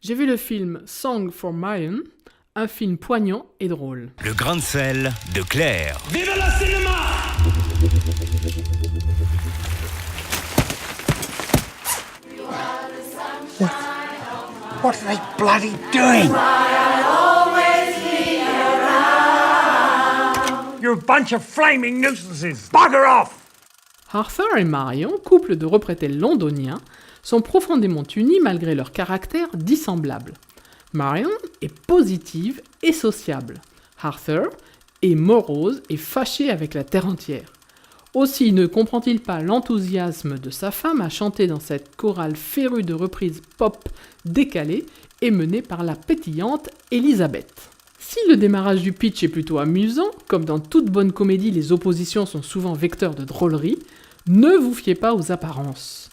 J'ai vu le film Song for Marion, un film poignant et drôle. Le grain de sel de Claire. Vive le cinéma! What are they bloody doing? You're a bunch of flaming nuisances. Bugger off! Arthur et Marion, couple de reprétels londoniens, sont profondément unis malgré leur caractère dissemblable. Marion est positive et sociable. Arthur est morose et fâché avec la terre entière. Aussi ne comprend-il pas l'enthousiasme de sa femme à chanter dans cette chorale férue de reprises pop décalées et menée par la pétillante Elisabeth. Si le démarrage du pitch est plutôt amusant, comme dans toute bonne comédie les oppositions sont souvent vecteurs de drôlerie, ne vous fiez pas aux apparences.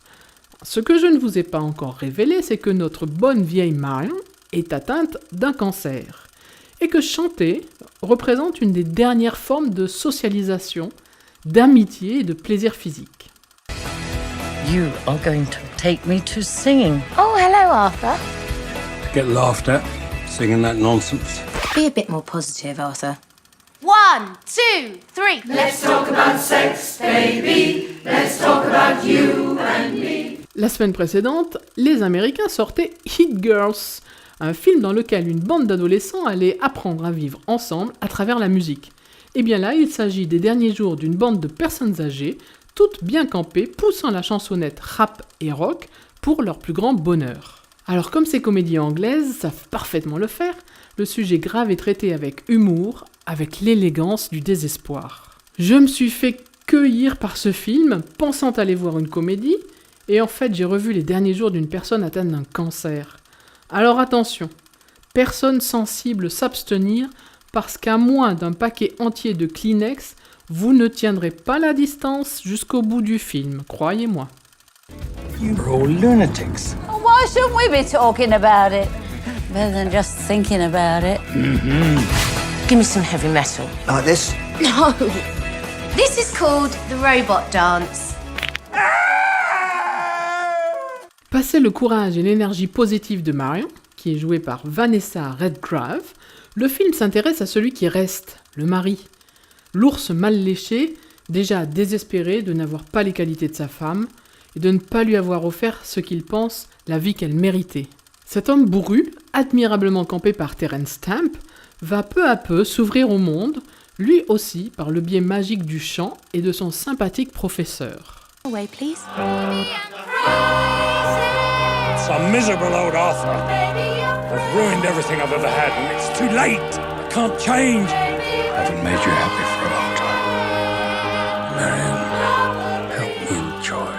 Ce que je ne vous ai pas encore révélé, c'est que notre bonne vieille Marion est atteinte d'un cancer, et que chanter représente une des dernières formes de socialisation, d'amitié et de plaisir physique. You are going to take me to singing. Oh, hello, Arthur. Get laughed at, singing that nonsense. Be a bit more positive, Arthur. 1, 2, 3. Let's talk about sex, baby. Let's talk about you and me. La semaine précédente, les Américains sortaient Hit Girls, un film dans lequel une bande d'adolescents allait apprendre à vivre ensemble à travers la musique. Et bien là, il s'agit des derniers jours d'une bande de personnes âgées, toutes bien campées, poussant la chansonnette rap et rock pour leur plus grand bonheur. Alors comme ces comédies anglaises savent parfaitement le faire, le sujet grave est traité avec humour, avec l'élégance du désespoir. Je me suis fait cueillir par ce film, pensant aller voir une comédie, et en fait j'ai revu les derniers jours d'une personne atteinte d'un cancer. Alors attention, personne sensible s'abstenir, parce qu'à moins d'un paquet entier de Kleenex, vous ne tiendrez pas la distance jusqu'au bout du film, croyez-moi. You're all lunatics. Why shouldn't we be talking about it? Better than just thinking about it. Give me some heavy metal. Like this? No. This is called the robot dance. Passé le courage et l'énergie positive de Marion, qui est jouée par Vanessa Redgrave, le film s'intéresse à celui qui reste, le mari. L'ours mal léché, déjà désespéré de n'avoir pas les qualités de sa femme et de ne pas lui avoir offert ce qu'il pense la vie qu'elle méritait. Cet homme bourru, admirablement campé par Terence Stamp, va peu à peu s'ouvrir au monde, lui aussi par le biais magique du chant et de son sympathique professeur. Away, please. Some miserable old Arthur. I've ruined everything I've ever had, and it's too late. I can't change. I haven't made you happy for a long time. Marion, help me enjoy.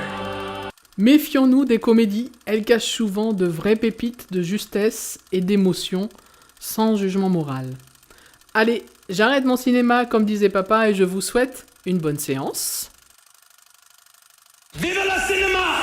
Méfions-nous des comédies, elles cachent souvent de vraies pépites de justesse et d'émotion, sans jugement moral. Allez, j'arrête mon cinéma comme disait papa et je vous souhaite une bonne séance. Vive le cinéma!